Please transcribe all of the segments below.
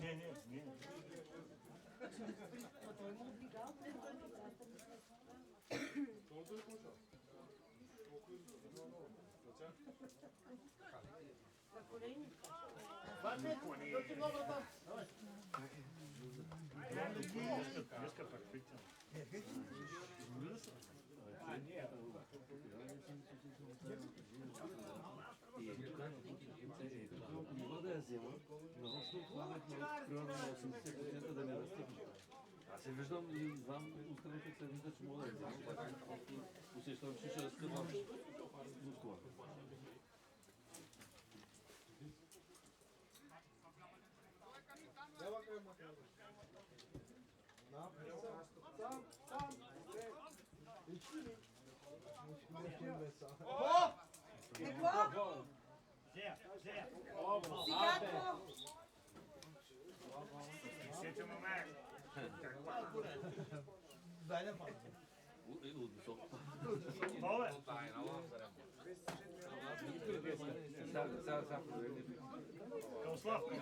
Не. Днеска perfectă. Не мога да я взема, нарочно отлагах примерно на 80% да не разтъпи. Аз се виждам и знам, устрани как се вижда, че мога да я взема, така усещам, че ще разтъпвам мускула. Какво? Сигато! Сетя момент. От високо. Нове. Сега проверим. Слав. Като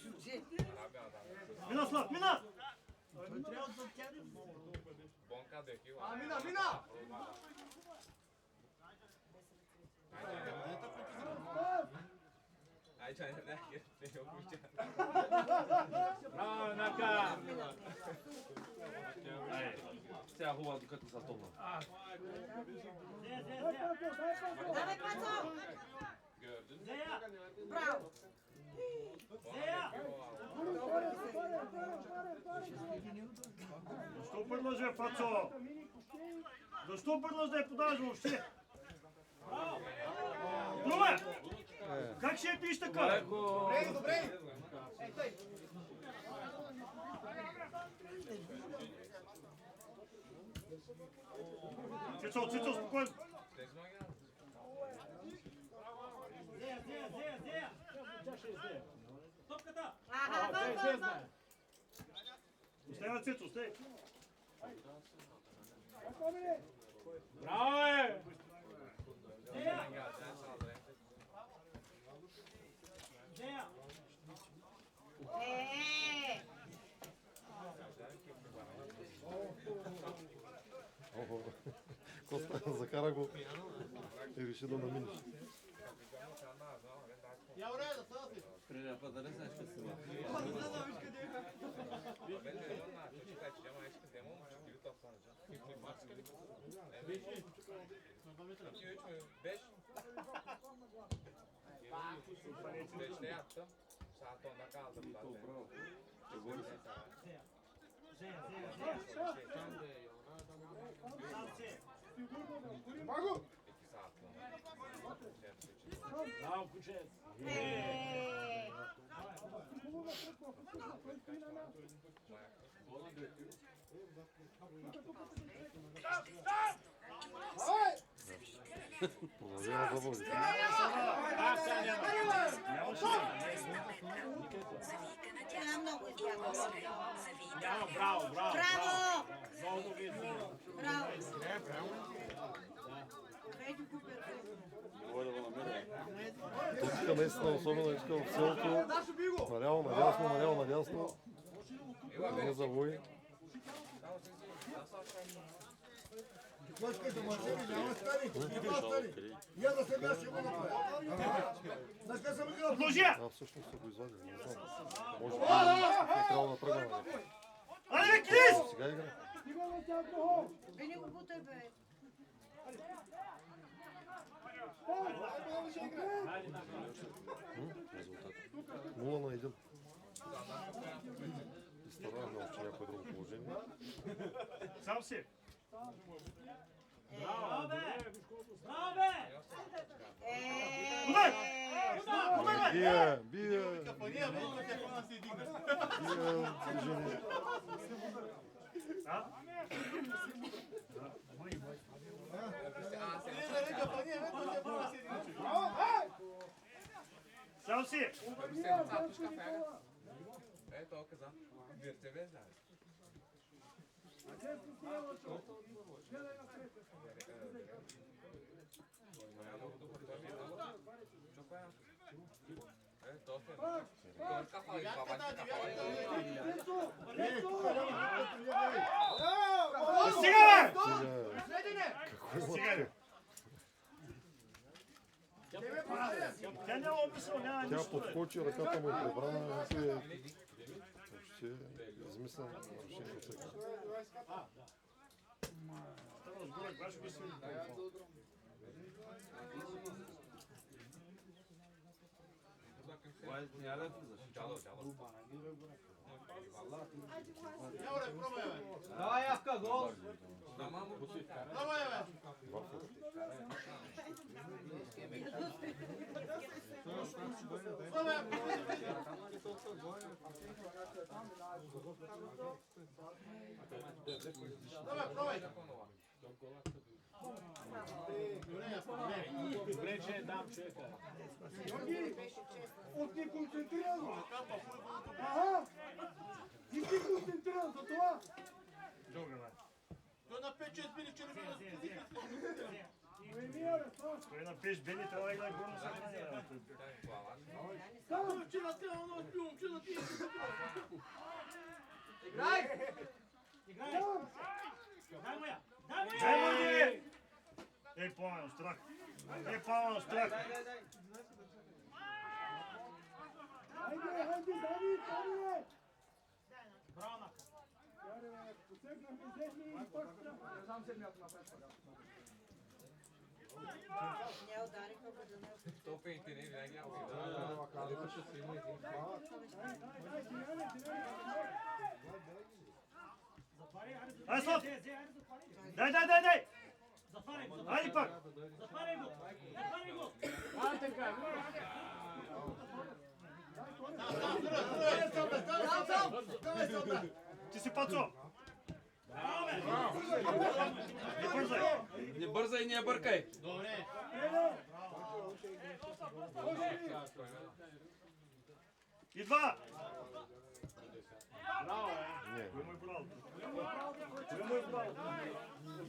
чуче. Мина, Слав, мина! Мина! Браво, Нака! Сега хубаво, докато са топна. Давай, Пацо! Браво! Защо предложи, Пацо? Защо предложи да я подаваш въобще? Друме! Как ще я пиеш така? Добре! Цицо, спокойно! Топката! Аха, Остава, Цицо, остай! Браво, бе! Дея! Коста закара го и реши да наминеш. Преди път да не знаеш къде си ма. Магу! Браво, куче! Продължава да води. Тя много избяга. Няма, браво! Браво! Много видно! Браво! Вече купят. Тук наистина, особено иска в селото, наляво, надясно, не завои. Точката машини няма стани. Я за себе ще го направя. Знаеш къде съм играл? Продължи! Всъщност са го извадили, не знам. Може би е трябвало да тръгна. Айде, Крис! Сега игра. Бе, не го бутай, бе. Резултат. 0-1. И стараме още някое друго положение. Сам си! Браво, бе! Браво, бе! Бие! Бие! Движение. Сам си! Ето, каза. Вирте бе, знаеш. Кафа и баба. Стига, бе! Тя няма обмисъл, няма Тя нищо. Бе. подскочи, ръката му е прибрана и въобще измислено нарушение от всеки. Става отгоре, баш го си. Това е няма да влизаш. Давай, Явка, гол! Добре, че дам човека. От ти концентрирано. Ага. Ти си концентриран за това. Добре, бе. Той на 5-6 били червена Той на пеш бели, трябва да играе горно съхранение. Играй! Играй! Дай му я! Дай му Дай му я! ги! Ей, Пламен, страх. Ей, Пламен, страх. Хайде, Давид, Давид. Браво, Нака! Не удариха бъдена. Топите не винаги. Ай, Слав! Дай! Затваряй го! Айде пак! Затваряй го! Затваряй го! Ти си пацо! Не бързай! Не бързай и не бъркай. Добре! И два! Браво, Не, Кой му е брал? Кой му е брал?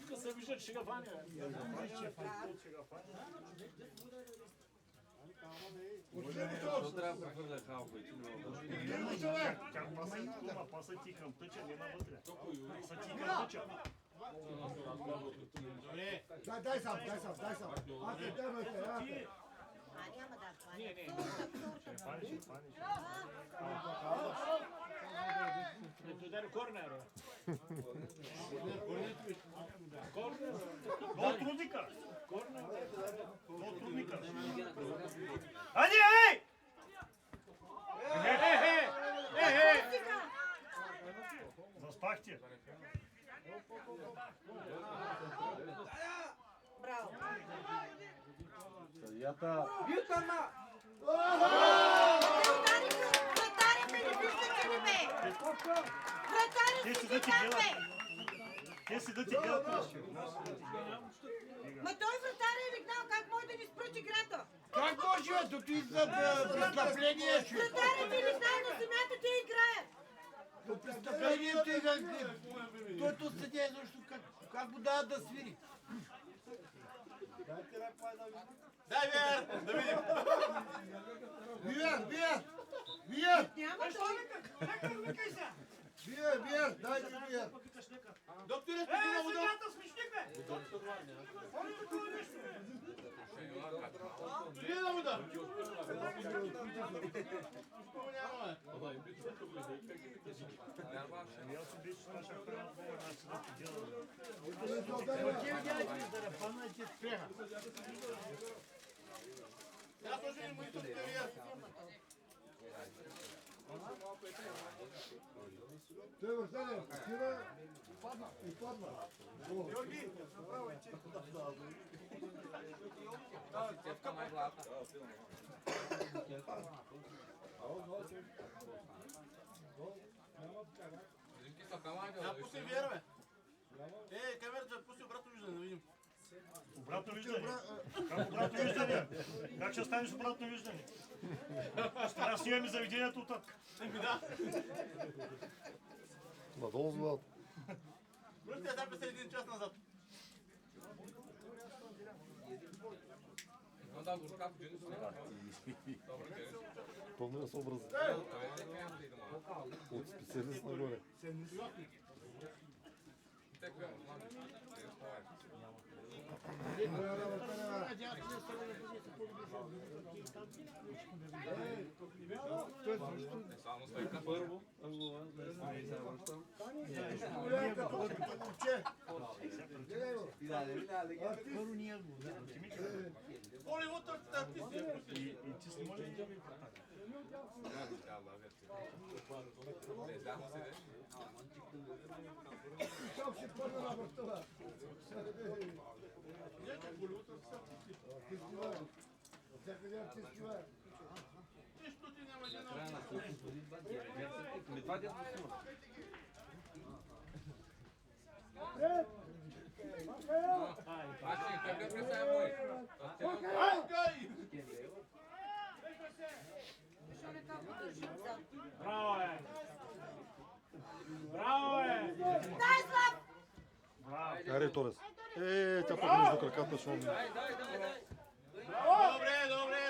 Тук се вижда, че ще фаня. То трябва да прехвърля халко и ти не мога да. Тя паса и кума, паса ти към тъча, нема вътре. Паса ти към тъча. Добре! Дай сам. Аз те дебайте, А няма да хване. Ще фаниш. Ето даде корнер. Гол трудника! Гол трудника! Айде, ей! Заспахте! Браво. съдията. Вратаря ме не виждате ли бе? Вратаря Те си седат и там бе! гледат. Те седат и гледат. Ма той вратаря е легнал, как може да ни спръчи играта? Как може, бе? Тук идва престъпление, че. Вратаря ти легнал на земята, те играят. Престъплението е той тут седи, защото как го дават да свири? Дай вер! Да видим! Вие! Няма той. Вие! Дайте вие! Докторе, спи на вода! Смешник бе! Спи на вода! Аз обичам това, ще правят много, аз седат и гледат. Аз тоже не му и тук кариер. Той въртане, стира и падна. Цепка май главата. Я пусти вер, бе! Камерата пусти обратно виждане, да видим. Обратно виждане. Как обратно виждане? Как ще станеш обратно виждане? Ще трябва да снимаме заведението оттатък. Надолу с главата. Връщате записа един час назад. Onda vurka Deniz ne? Пълния съобраз. От специалист нагоре. Първо, ъгла, не се връщам. Оли утре ти И ти си може да ми Как ще първа на това? нищо ти няма да Края на кухнето. Ми това дядо снима. Бачи, как да представя мой? Браво е! Браво е! Дай, Слав! Браво! Аре, Торес. Тя пък между краката ще умне.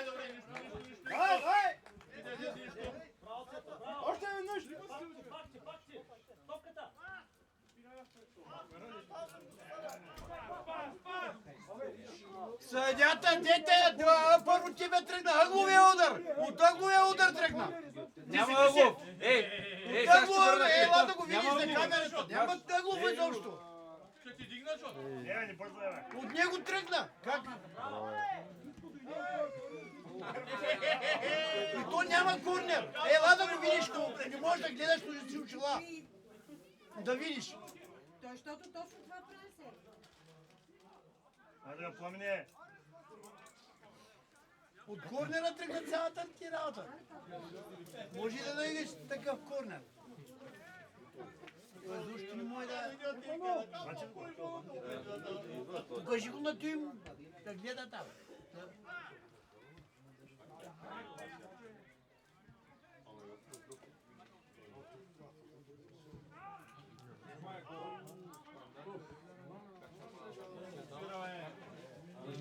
Добре, нищо. Иде, нищо. Още веднъж! Съдята, дете, първо тебе тръгна ъгловия удар. От ъгловия удар тръгна. Няма ъглов! От ъгловия, ела да го видиш на камерата. Няма ъглов изобщо. Ще ти дигна, защото. Не бързо бе! От него тръгна. Как? И то няма корнер. Ела да го видиш, не можеш да гледаш с си очила. Да видиш. Той, защото точно това пренесе. Айде, пламене! От корнера тръгна цялата ти работа. Може да найдеш такъв корнер. Защо не може да... Покажи го на Тим, да гледа там.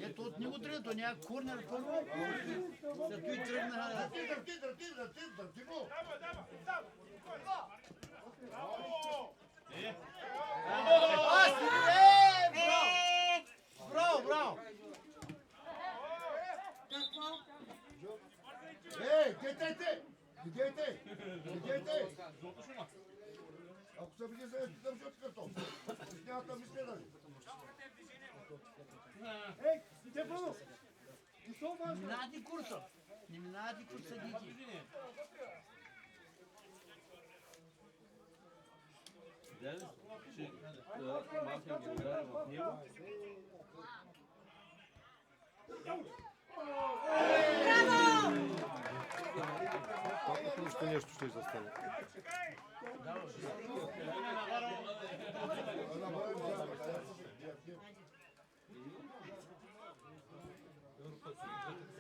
Ето от него тръгна, то няма корнер първо. Да той тръгна... Браво, браво! Какво? Дете! Ако се види, се питам, защото като. Няма да мисля да ви. Минавате курса. Не минавате курса, дити. Дядо, ще махнем ги, ударим в него. Пак още нещо ще застане.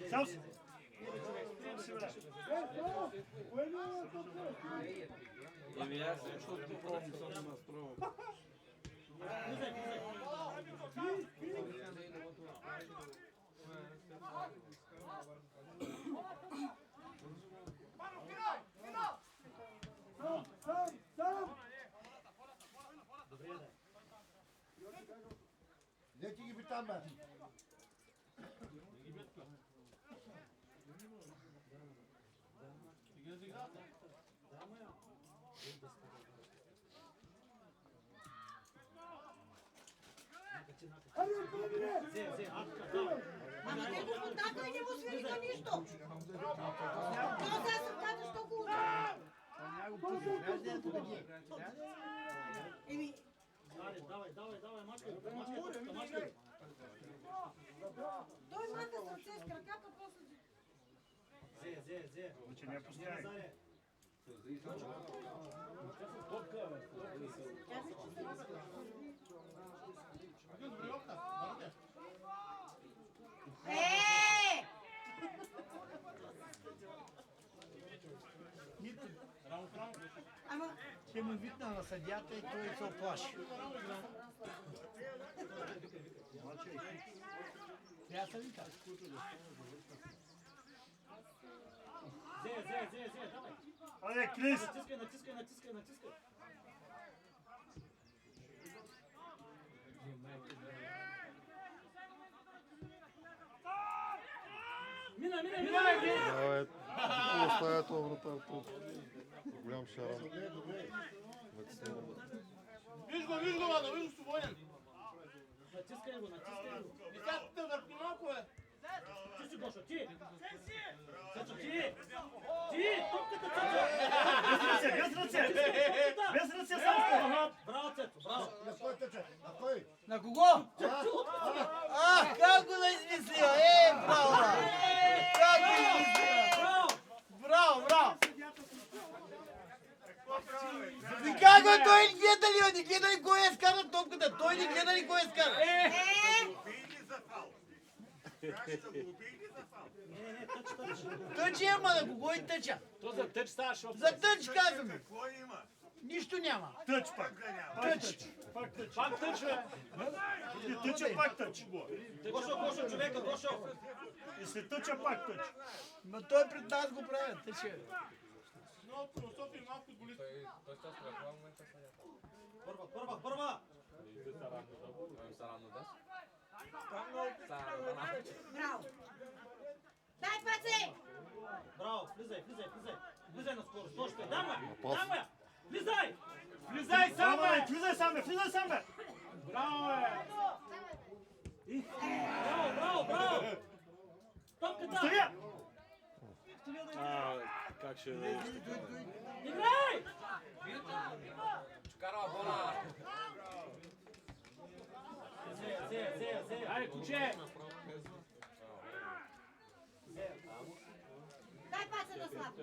Сам си! Еми аз защото пробвам съм да настроил. Не ти ги питам, бе. Ама те го поднаха и не му свириха нищо. То сега се казва, що го удари. Еми, той маха сърце с краката, после... Значи не пускай. Ама, Ще му викна на съдията и той се оплаши. Тя се вика. Давай. Айде, Крис. Натискай. Мина! Давай. Оставя това вратар тут. Голям шаран. Виж го, Владо, виж го свободен. Натискай го. Висятите върху малко, бе. Ти си, Гошо, ти! Цецо, ти! Топката, Цецо! Без ръце сам сте. Браво, Цецо, браво! На кой тече? На кой? На кого? Как го да измислил? Браво! Как го измислил? Браво! И как го той не гледа ли кой е скара топката? Той не гледа ли кой е скара? Тъч ама на кого и тъча? То за тъч ставаше от... За тъч казваме. Нищо няма. Тъч пак. Пак тъч, бе. Тъча пак тъч. Гошо, човека, Гошо! И се тъча пак тъч. Но той пред нас го прави. Тъча. Много философия и малко футболист. Той става в момента сега. Първа! Сарамно да. Браво. Дай паце! Браво, влизай! Влизай на скорост, още! Дам я! Влизай! Влизай сам, бе! Браво, бе! Браво! Топката! Стоя! Как ще... Играй! Чукарова бола. Айде, куче! Дай паце на Славко.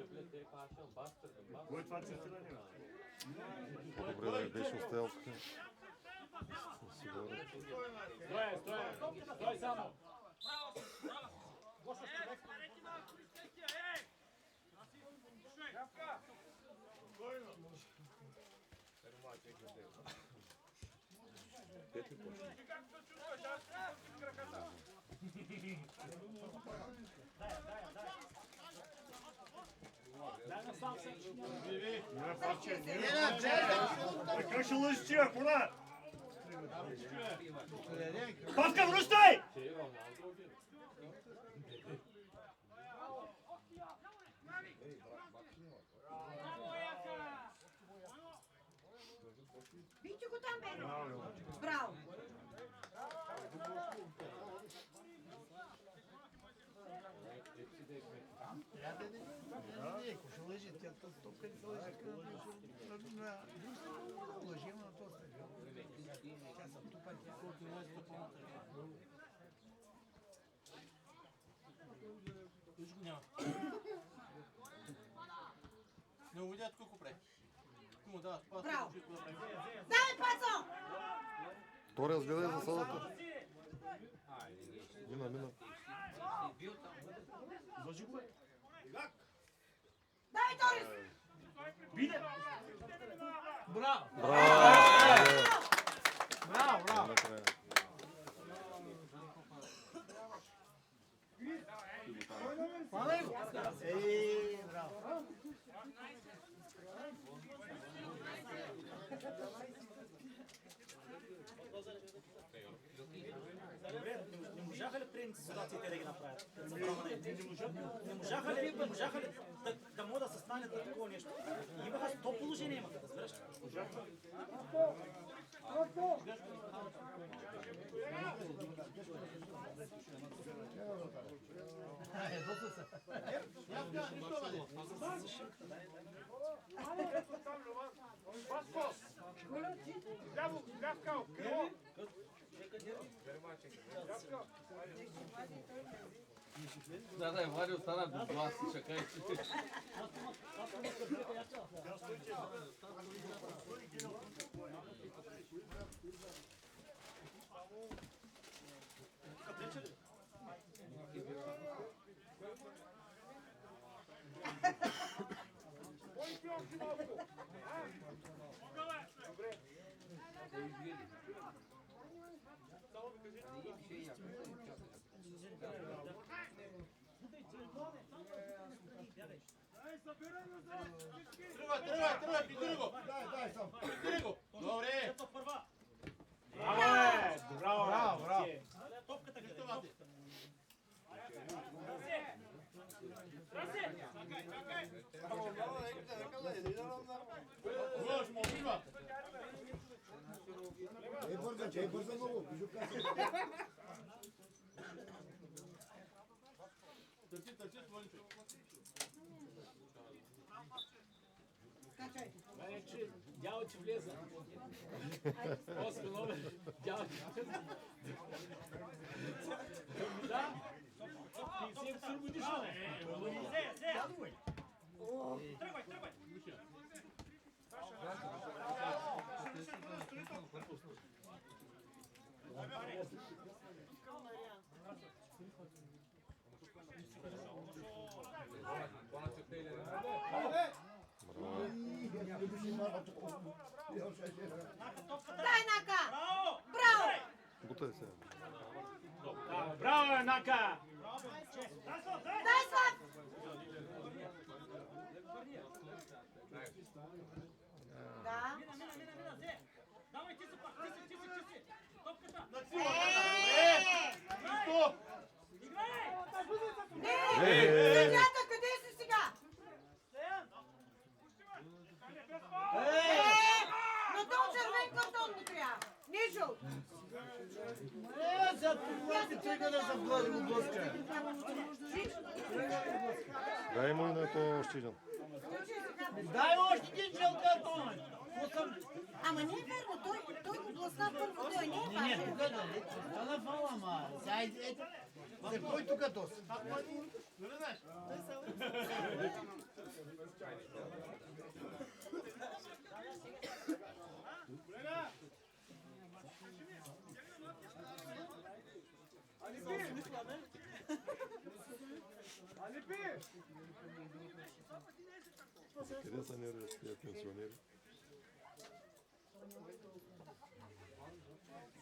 Кой е това центиране? По-добре да не беше оставил тук. Сигурно. Стой само! Така ще лъжи тия, кора! Павка, връщай! Вижте го там, бе. Браво. Ако ще лъжи, тя топка не се лъжи. Лъжи, но то става. Тя са тупани. Виж го няма. Не увидят колко пре. Му дават пас. Браво. Дай пацо! То разгледай засадата. Мина. Лъжи го, бе. Дай Торис! Биде! Браво! Хвана го! Браво! Не можаха ли предните ситуациите да ги направят? Не можаха ли да могат да се стане такова нещо? Имаха 100 положения, имаха, разбираш? Да, Влади остана без глас, чакай. Тръгвай, підтири го. Дай сам. Підтири го. Добре. Ето първа. Браво. Топката къде? Внимавай. Лош, молчива. Ей бърза много. Търси, свънче. Дяло ти влеза. После номер. Дяло ти влеза. Да? Ти си се будиш, Тръгвай. Дай, Нака! Браво! Бутай се. Браво, Нака! Дай, Слав! Да. Давай, ти си пак, ти си. Топката. Стоп. Не, съдята, къде си сега? Но то червен картон ми трябва. Не жълт. За това ти тръгна да заблъди го блъска. Дай му и на то още един. Дай още един жълт картон. Ама не е верно, той го блъсна първо, той не е Не, важен. тук да не. Това на фала, ама. За кой тук тос? Нали знаеш? Къде са нервите тия пенсионери?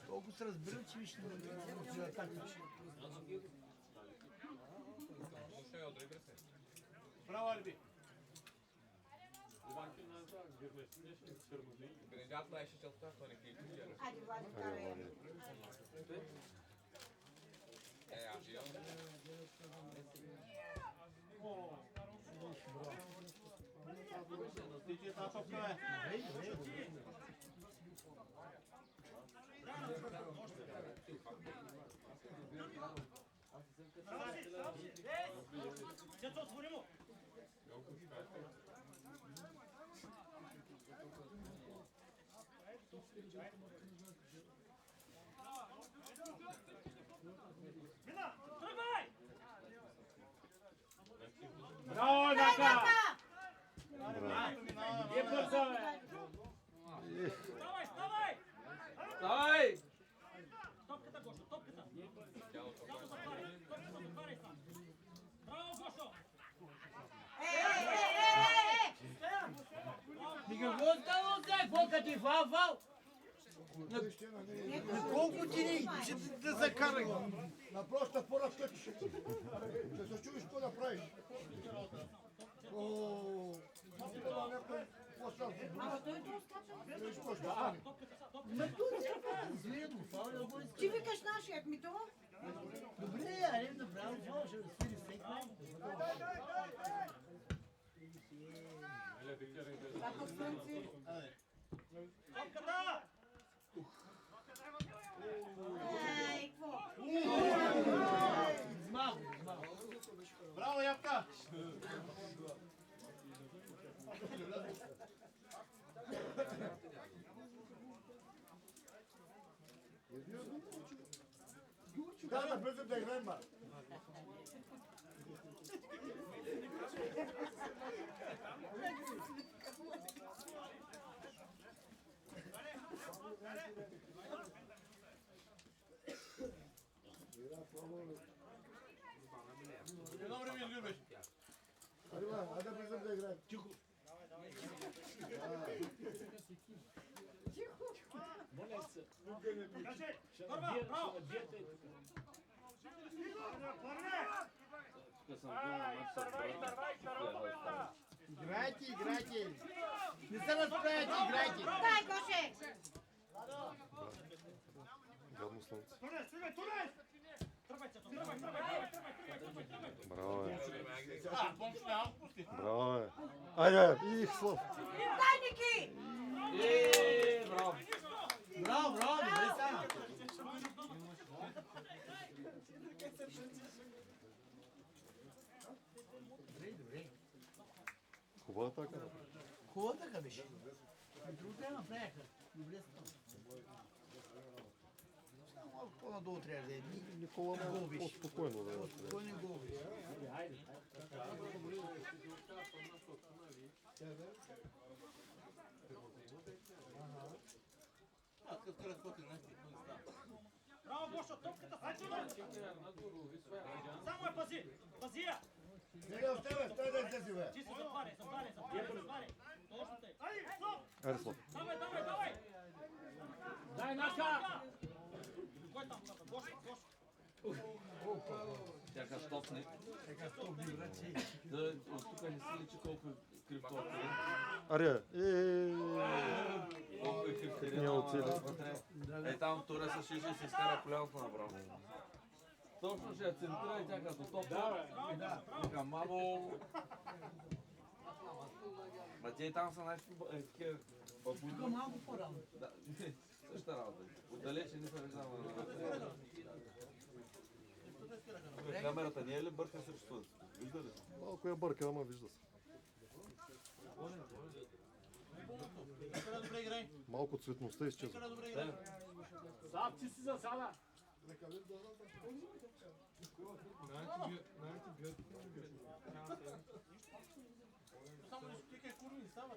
Колко се разбират, че виж на атака. Браво, Алби. Imediato esce il cartone che tu gli Хайде, Влади, карай. Ти ти тази топка е. Дето, отвори му. Мина, тръгвай! Браво, Дай, Нака! Нака! Е бърза, бе! Ставай! Давай! Топката, Гошо, топката! Топката затваряй сам! Браво, Гошо! Ми какво става сега? Какво като ти фал? На колко ти не? Ще да закарай. На проста пора скачиш. Ще се чуеш какво да правиш. Това някой по-сам. Ама той е скачал. Виж какво ще стане. Ма тук не зледно, фал да го Ти викаш нашият ми това? Добре, аре направо фал, ще свири всеки. Ако слънце. Топката! Ей, какво? Измах. Браво, Ябка. Да бързо да играем, ба. Едно време любиш. Айде бързо да играем. Тихо. Кажи! Първа, браво! Тук съм бил на матч с брата. Играйте. Не се разправяйте, играйте. Дай, Гоше! Гадно слънце. Турес, стигай, Турес! Браво, бе. Помощ няма пусти. Браво, бе. Айде, их, Слав. Дай, Ники! Браво. Браво, добре стана. Добре. Хубава атака. Хубава така беше. Другото я направиха. Добре стана. Само малко по-надолу трябва да е. Никола малко по-спокойно да е. Спокойно гол беше. Като разходи на стик, не става. Браво, Гошо, топката, ай тук! Само я пази! Пази я! Сега оставя, стай да си, бе. Ти си затваряй! Точно тъй! Айде, стоп! Айде, Слав. Давай! Дай нака. Кой там? Гошо! Тяка стопне. Да, от тук не си личи колко е крив този терен. Аре, Колко е крив терен. Не оцели. Е, там Туреса ще се изкара коляното направо. Точно ще я центрира и тя като топа. Така, мамо... Ма те там са такива бабуни. Тук малко по-рано. Да, същата работа. Отдалече не се виждам. Камерата не е ли бърка срещу това? Вижда ли? малко я бърка, ама вижда се. Добре играй. Малко цветността изчезва. Добре играй. Сам ти си засада. Само не стикай курни, става.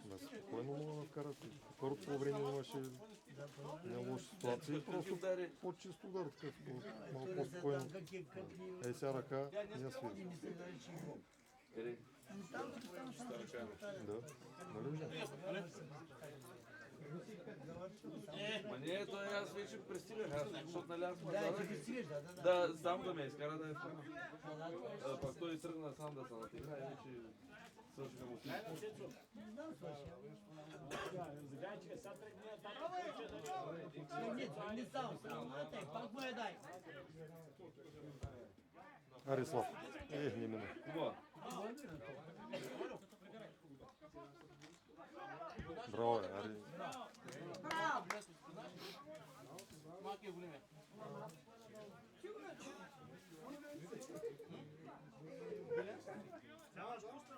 Да, спокойно мога да вкарат. Първото по време имаше не лоши ситуации. Просто по-чисто удар, такъв, малко по-спокойно. Ей, сега ръка, не свири. Да, нали? Ма не, той аз вече пристигах, защото нали аз Да, назад. ти ги стигаш, да. Да, сам да ме изкара да я вкара. Пак той тръгна сам да се натигра и вече свършиха му всичко. Не знам, слушай. Заганчика, сега тръгне. Не само, дай, пак му я дай. Аре, Слав. Не мина. Хубава. Браво, аре. Браво! Малки е големия.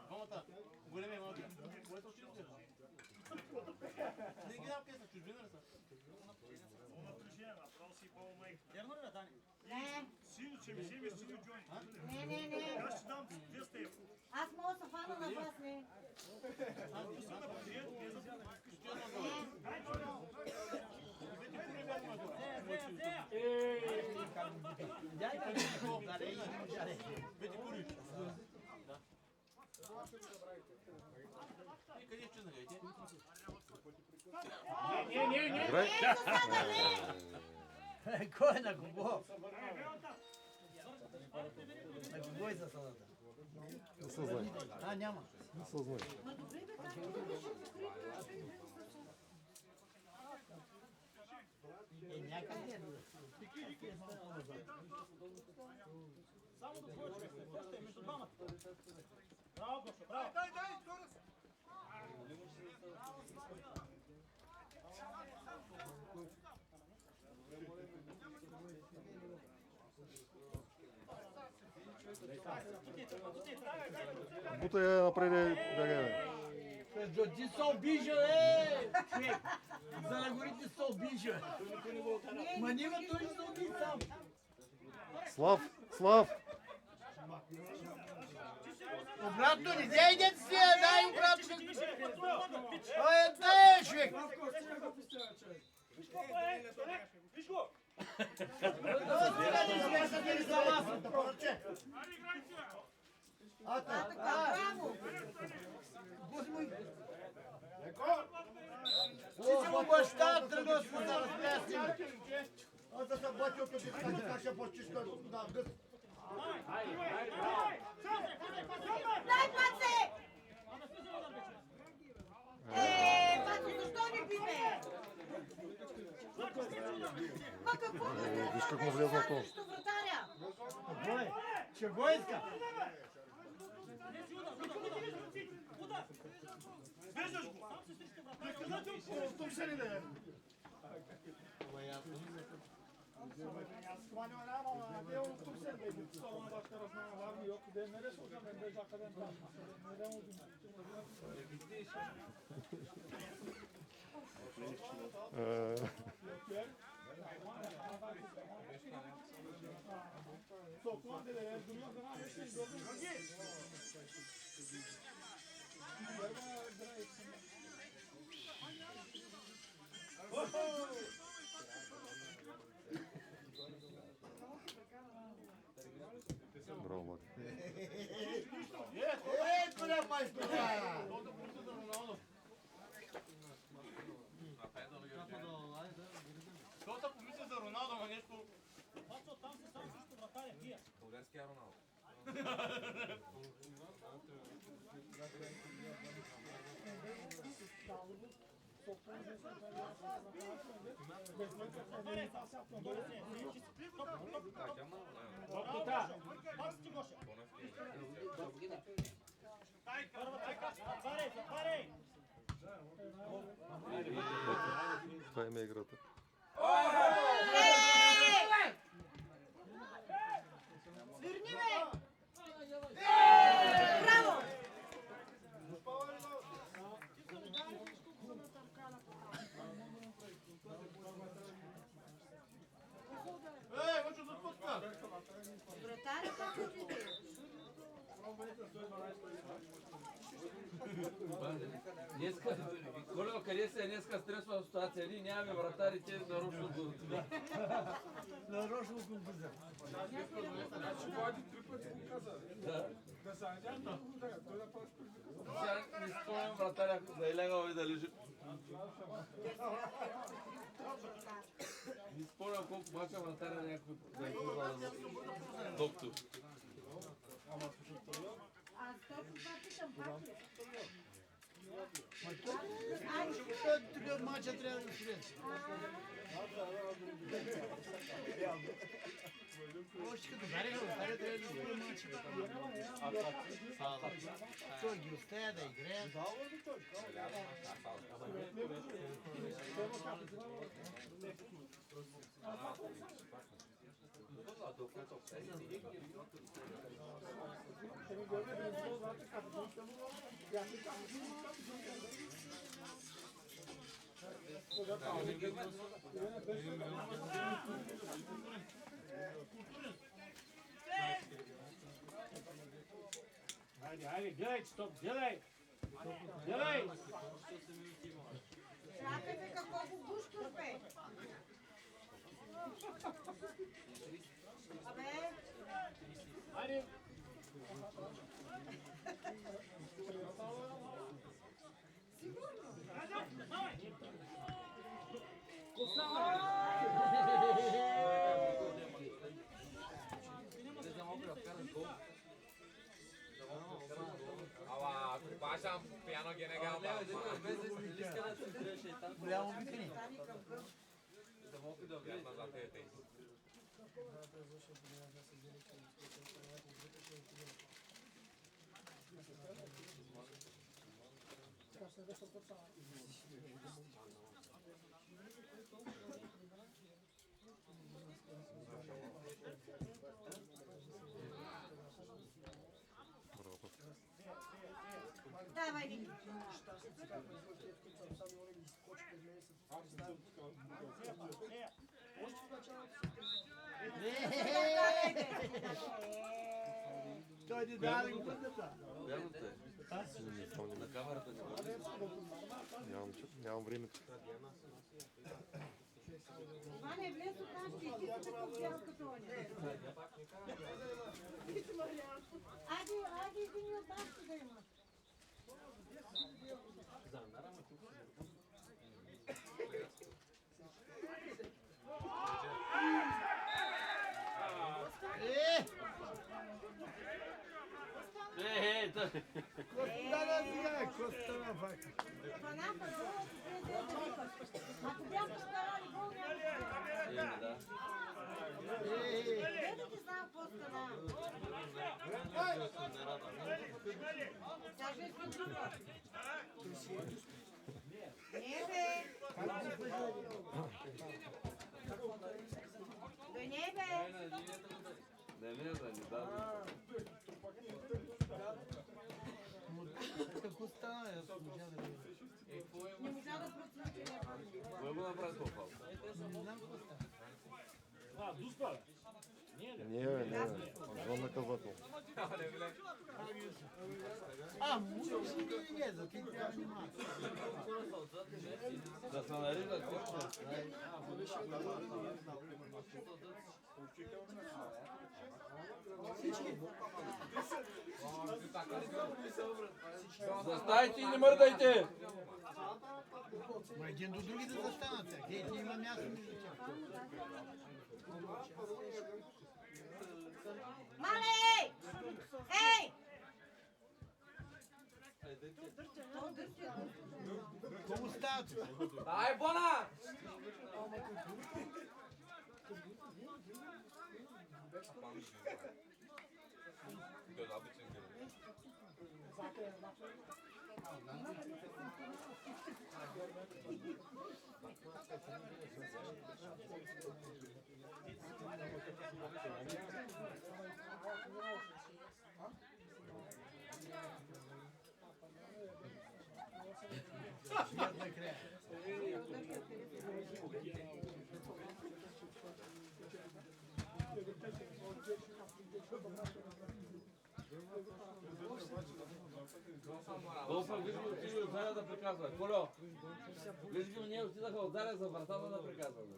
Двамата. Големия малки. Което ще изглежда? Не ги дам къде са, чужбина ли са? Верно ли, Дани? Не, Сино, че ми вземеш сино джойнт. не. Аз ще дам 200 евро. Аз мога да се фана на вас, не. Дай, Бети куриш. И къде ще нагайте? Играй. Кой е на кого? На кого е засадата? Не се знае. Няма. Не се знае. Ма добре, бе, как да беше покрито? Някъде е. Само да сложиш, още между двамата. Браво, Гошо, браво! Бута я напред, бягай. Ти се обижа, е! Човек, за да горите се обижа. Ма нема той се обижа сам. Слав! Обратно не дейте си, дай обратно. Ой, дай, човек. Виж го! Браво! О, баща тръгна с да разпясим. да се бати от този как ще почиска на гъс. Дай, Паце! Паце, защо не би, бе? Ма какво да те? Виж как му влезна то. Срещу вратаря. Ще го иска. Виждаш го! Наказателно в том селе да е. Браво, Влади. Голям майстор! Той се помисли за Роналдо, ама нещо... Българския Роналдо. Това им е играта. Свирни, бе! Браво! Мъчо запуска! Вратаря, как отиде? Днеска, Колео, къде се е днеска стресова ситуация? Ние нямаме вратари, те нарочно го... Нарочно го бърза. Сега не спомням вратаря да е легал и да лежи. Не спомням колко мача вратаря някой да е пробвал доктор. Аз точно това питам, пак ли? Този мача трябва да спрете. Още като дареха, трябва да спре мача. Той ги оставя да играят. Хайде, хайде, гледай, стоп, гледай! Гледай! Чакай, бе, какво го бушкаш, бе? Абе, Хайде! Ала, баща пияно ги не гада. Голямо викане. Ясно за те. давай ги. Той ни даде го пътната. Вярното е. Не спомням. На камерата не бъде. Нямам времето. Иване, влез от нашите и ти се повзял като оня. Айде един от нашите да има. Питаш? Костана сега, Костана факт. Фанака, долу ти трябва да викаш. Ако бяха старали гол, няма да стане. Да. Къде да ти знам какво стана? Сега ще изключва. Не, бе. Бе, не, бе. Не, да. Какво стана? Аз не можа да видя. Не можа да преценя. Кой го направи това фал? Не знам какво стана. А, дуспа, бе. Не, извън наказателно. Може би не, за ти трябва да внимаваш. Да се нарежда точно. Заставайте и не мърдайте! Ма един до други да застанат сега. Гей, ти има място между тях. Мале! Ей! Какво става? Ай, Бона! Смертна края. Долфа, виж го, отиде от заря да приказва. Коло, виж го, ние отидаха от заря за вратата да приказваме.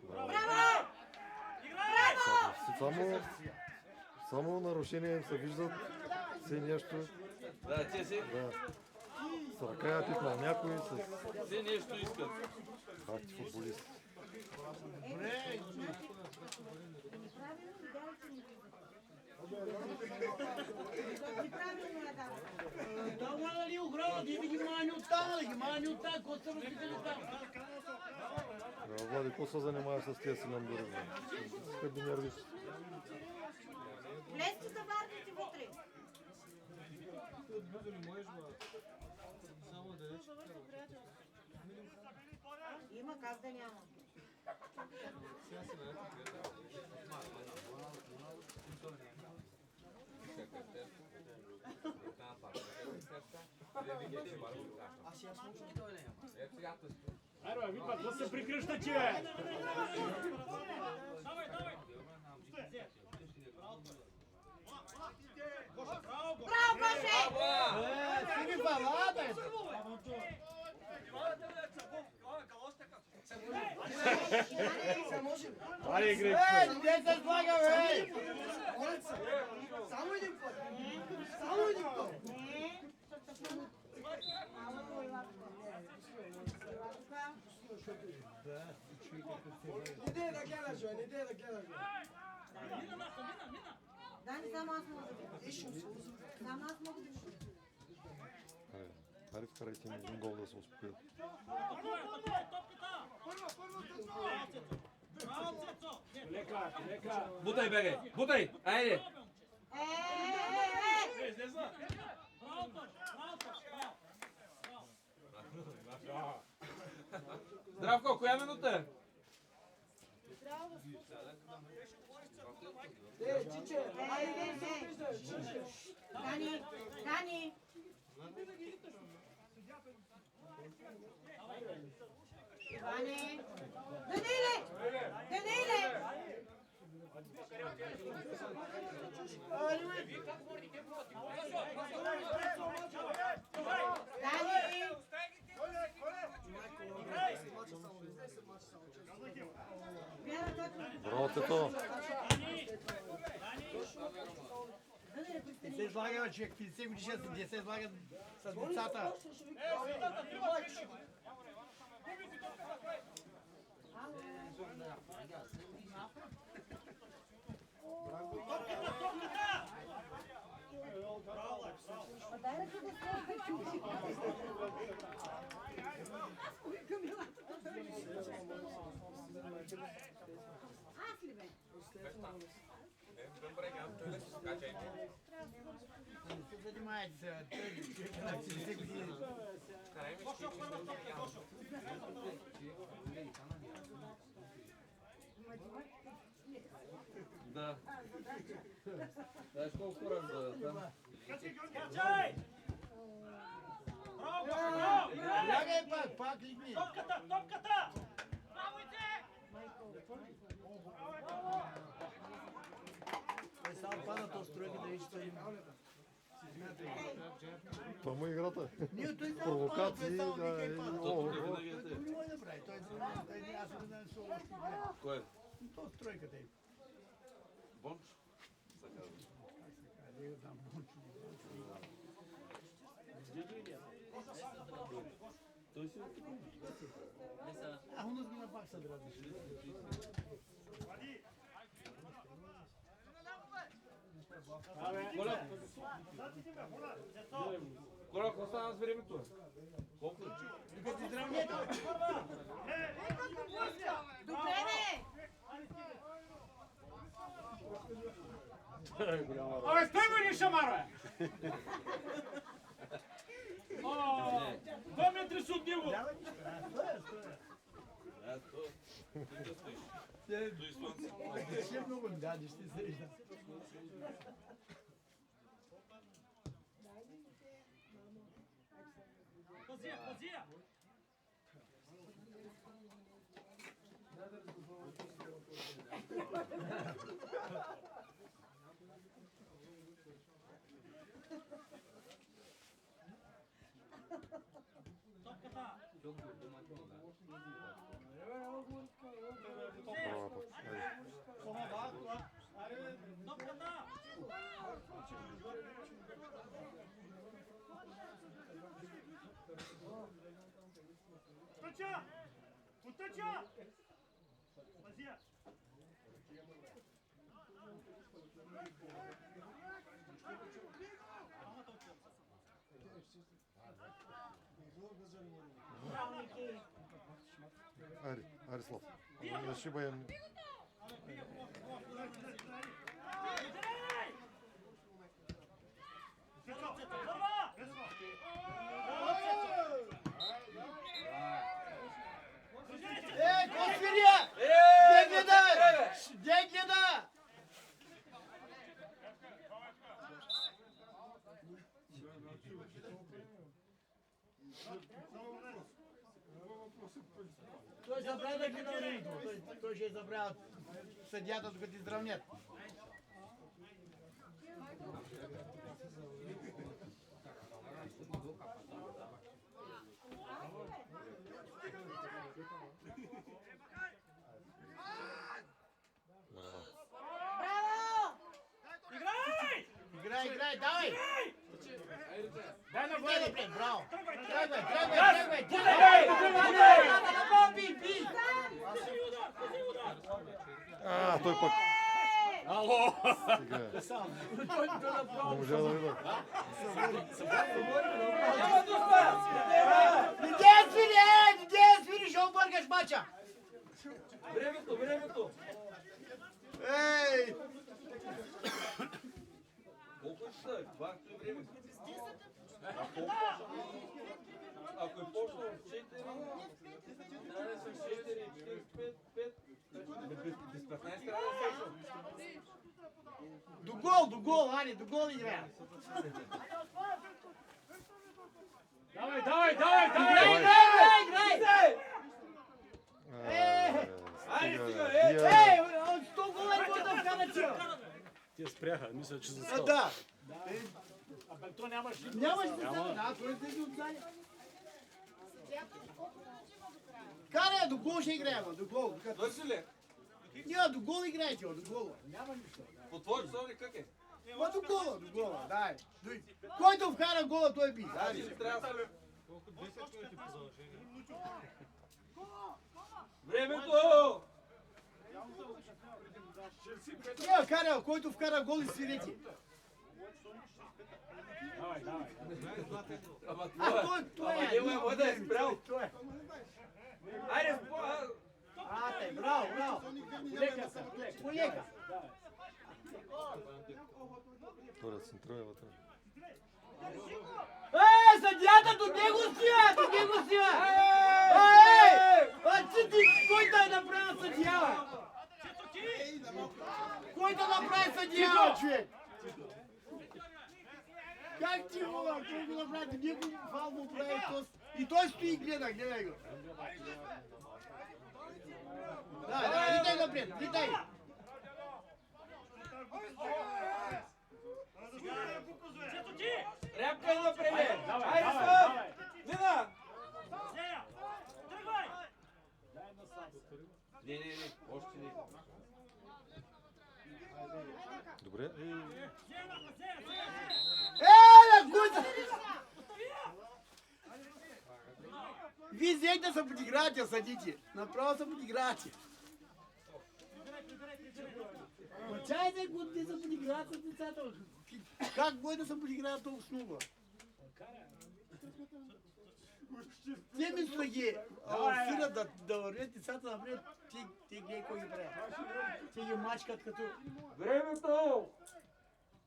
Браво! Браво! Само нарушения им се виждат, все нещо. Да, те си, Да. С ръка я пипнал някой, с те нещо искат. бахти футболист. Добре, Неправилно я дава. това нали охрана, ти ги мани оттам, какво са разпитали там? Влади, какво се занимаваш с тези силандури? Къде нервиш? Влезте да варните вътре. Има, как да няма. Айде, випа, какво се прикръща, че бе? Браво, Гоше! Сини балата! Айде, играй. Де се слага, бе? Само един път. Дани, само аз мога да видя. Само аз мога да видя. Хайде, вкарайте им един гол да се успеят. Лека, лека. Бутай, бегай, бутай, айде! Здравко, коя минута е? Дани, Дани! Иване! Даниле! Даниле! Дани! Браво, Тето! Даниле, Не се излага, човек, 50 годишен са, не се излага с децата. Аз ли бе? Не се занимайте с човек на 50 години. Да. Знаеш колко хора са там? Качай! Браво, браво! Лягай пак лигни. Топката, топката! Той само пада този стройка да види, че той има. Това му е играта. Ние той само Провокации, пада, той само да, вика и пада. Тото Той винаги е те. не може да прави, той не, аз не знам, що още играе. Кой? То стройката е. Бонч? Се казва. Не го знам, Бончо. Той си от тук. А у нас ги на пак са дразни. Коля, Коля, какво стана с времето? Колко? Докато ти здравнето. Добре, бе! Абе, стой го ни шамара! 2 метри са от него! Няма нищо. Стоя. Тук стоиш. Той слънце. Ще много, да, не ще се вижда. Пазия, пазия! Утъча! Утъча! Пазия! Ари, Арислав. Не шибаем. Косвирия! Дей гледа! Той забравя да гледа времето. Той ще забравя съдията, докато изравнят. Браво! Играй, давай! Дай на Дай Влади! напред, браво! Тръгвай! Пи! Той пък. Ало! Сега. Не можа да видя. Иде свири, ще объргаш мача! Времето! Ей! Колко е часа? Бахте времето. Ако е почнал в 4, трябва да са 4, 45, 5, без 15 трябва да е свършил. До гол, Али, до гол играем. Давай! Играй! Ей, от 100 гола не може да вкара тия. Те спряха, мисля, че за А, да. Абе, то нямаш ли? Нямаш да стане. Да, той седи отзади. Карай, до гол ще играем, до гол. Върши ли? Ние до гол играете, до гол. Няма нищо. По твой часовник как е? Ма до гола, дай. Който вкара гола, той би. Дай. Времето! Я карал, който вкара гол и свирети. Ама Той е. него е мой да е спрял. Той е. Айде, Браво. Лека са, лека. Полека. Това е централ вътре. Съдията до него стига! А ти кой да е направил съдия? Кой да направи съдия, човек? Как ти го направи? Ние го фал му прави и той стои и гледай го. Да, литай напред, литай. рябка напред! Айде, Давай, стоп! давай. Мина! Дай на сам. Не, още не. Добре. Вие взете се подиграте, съдите. Направо се подиграте. Чай го да се подиграте с децата. Как го да се подиграте толкова с много? Те мисля ги фират да вървят децата напред. Те гледай кой ги правят. Те ги мачкат като... Времето!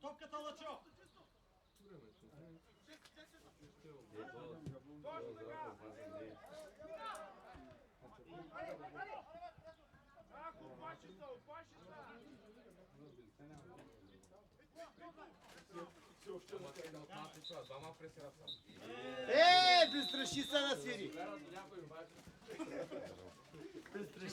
Топката Лачо! Пристраши се на свири.